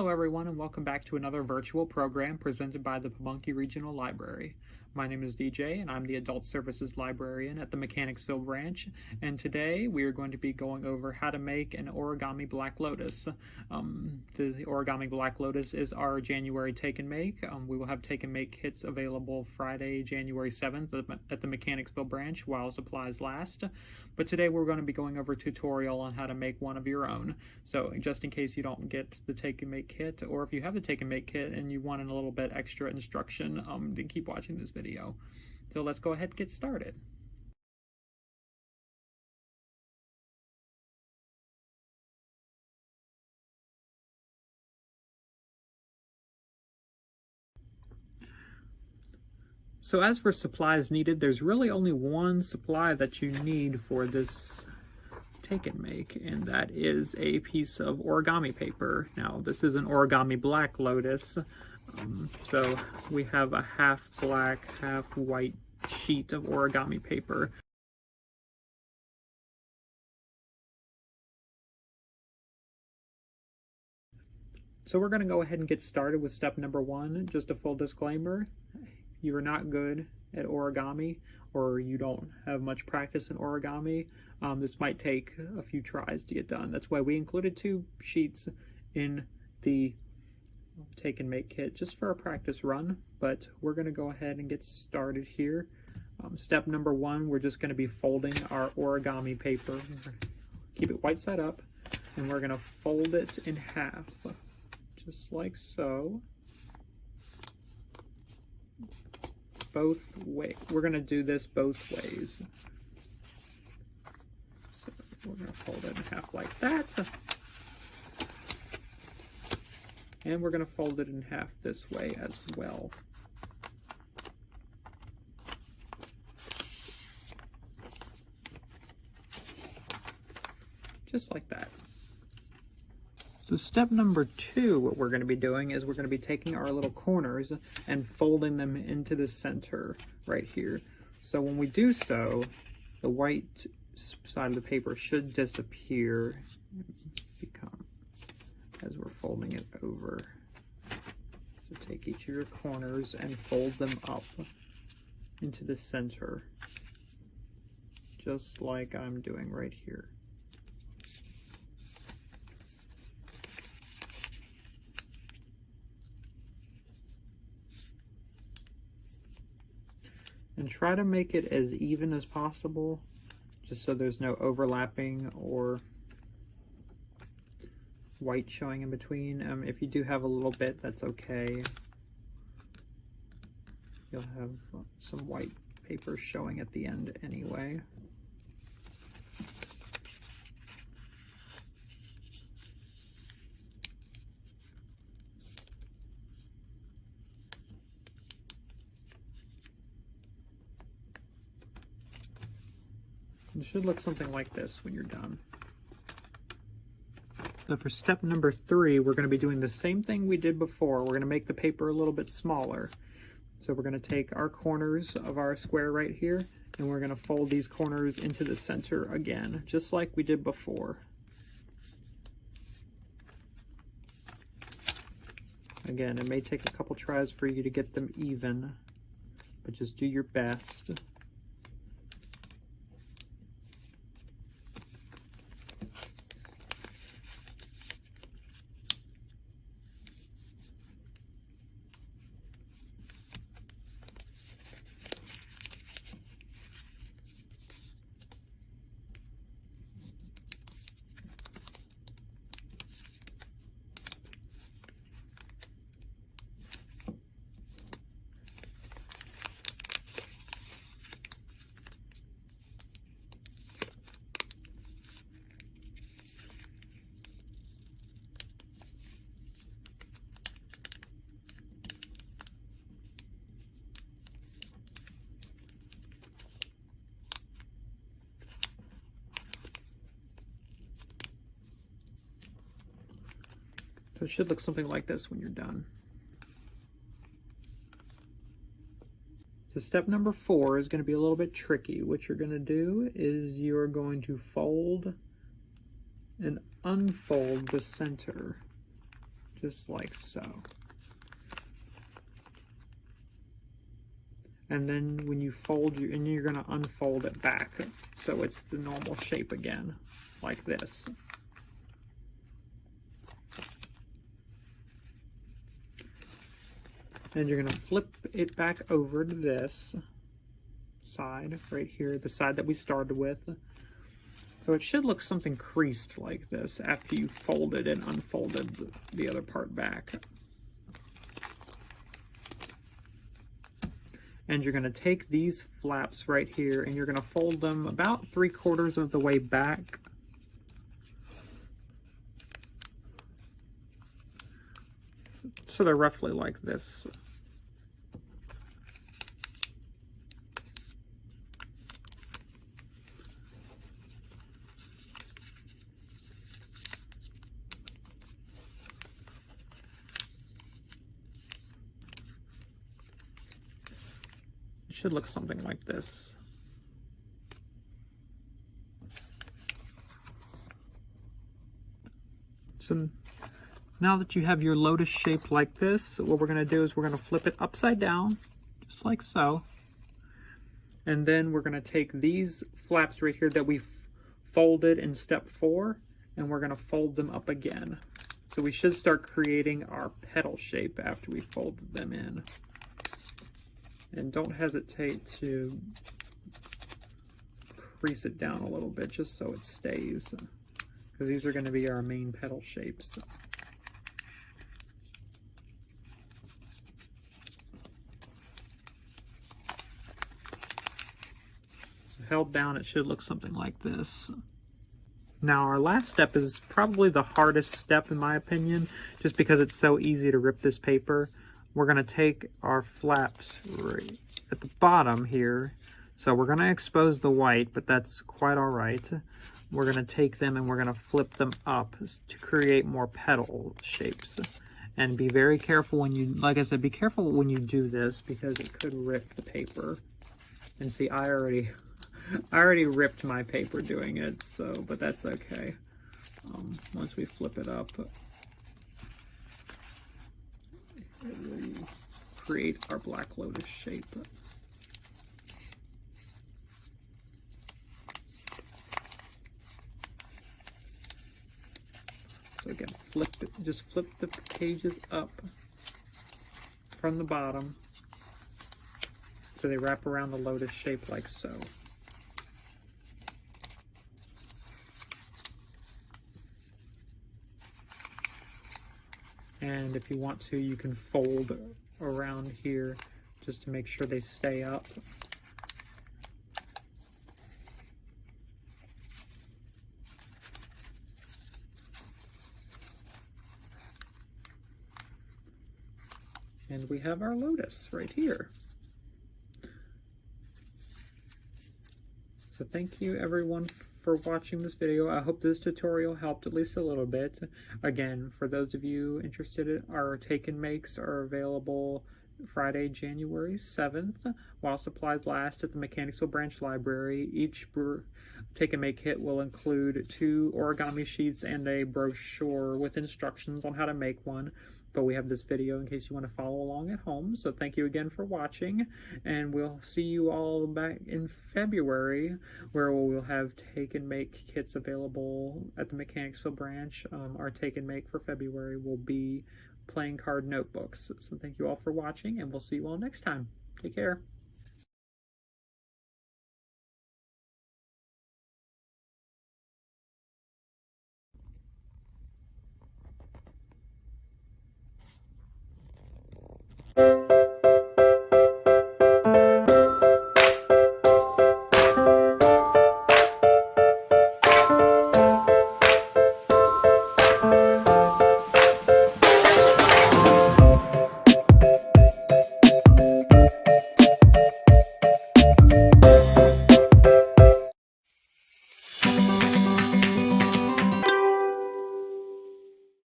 Hello everyone and welcome back to another virtual program presented by the Pamunkey Regional Library. My name is DJ and I'm the Adult Services Librarian at the Mechanicsville Branch, and today we are going to be going over how to make an Origami Black Lotus. The Origami Black Lotus is our January take and make. We will have take and make kits available Friday, January 7th at the Mechanicsville Branch while supplies last. But today we're going to be going over a tutorial on how to make one of your own. So just in case you don't get the take and make kit, or if you have the take and make kit and you want a little bit extra instruction, then keep watching this video. So let's go ahead and get started. So as for supplies needed, there's really only one supply that you need for this take and make, and that is a piece of origami paper. Now this is an Origami Black Lotus, so we have a half black, half white sheet of origami paper. So we're going to go ahead and get started with step number one. Just a full disclaimer, you are not good at origami, or you don't have much practice in origami. This might take a few tries to get done. That's why we included 2 sheets in the take and make kit just for a practice run, but we're going to go ahead and get started here. Step number one, we're just going to be folding our origami paper. Keep it white side up, and we're going to fold it in half, just like so. Both ways. We're going to do this both ways. So we're going to fold it in half like that. And we're going to fold it in half this way as well. Just like that. So step number 2, what we're going to be doing is we're going to be taking our little corners and folding them into the center right here. So when we do so, the white side of the paper should disappear as we're folding it over. So take each of your corners and fold them up into the center, just like I'm doing right here. And try to make it as even as possible, just so there's no overlapping or white showing in between. If you do have a little bit, that's okay. You'll have some white paper showing at the end anyway. It should look something like this when you're done. So for step number 3, we're going to be doing the same thing we did before. We're going to make the paper a little bit smaller. So we're going to take our corners of our square right here, and we're going to fold these corners into the center again, just like we did before. Again, it may take a couple tries for you to get them even, but just do your best. So it should look something like this when you're done. So step number 4 is going to be a little bit tricky. What you're going to do is you're going to fold and unfold the center, just like so. And then when you fold, you're going to unfold it back so it's the normal shape again, like this. And you're going to flip it back over to this side right here, the side that we started with. So it should look something creased like this after you folded and unfolded the other part back. And you're going to take these flaps right here and you're going to fold them about 3/4 of the way back. So they're roughly like this. It should look something like this. So now that you have your lotus shape like this, what we're going to do is we're going to flip it upside down, just like so. And then we're going to take these flaps right here that we folded in step 4, and we're going to fold them up again. So we should start creating our petal shape after we folded them in. And don't hesitate to crease it down a little bit just so it stays, because these are going to be our main petal shapes. So held down, it should look something like this. Now our last step is probably the hardest step in my opinion, just because it's so easy to rip this paper. We're going to take our flaps right at the bottom here. So we're going to expose the white, but that's quite all right. We're going to take them and we're going to flip them up to create more petal shapes. And be very careful when you, like I said, be careful when you do this because it could rip the paper. And see, I already ripped my paper doing it, so, but that's okay. Once we flip it up, it will create our Black Lotus shape. So again, just flip the pages up from the bottom so they wrap around the lotus shape like so. And if you want to, you can fold around here just to make sure they stay up. And we have our lotus right here. So thank you everyone for watching this video. I hope this tutorial helped at least a little bit. Again, for those of you interested, our take and makes are available Friday, January 7th, while supplies last at the Mechanicsville Branch Library. Each take and make kit will include 2 origami sheets and a brochure with instructions on how to make one. But we have this video in case you want to follow along at home. So thank you again for watching, and we'll see you all back in February, where we'll have take and make kits available at the Mechanicsville Branch. Our take and make for February will be playing card notebooks. So thank you all for watching, and we'll see you all next time. Take care.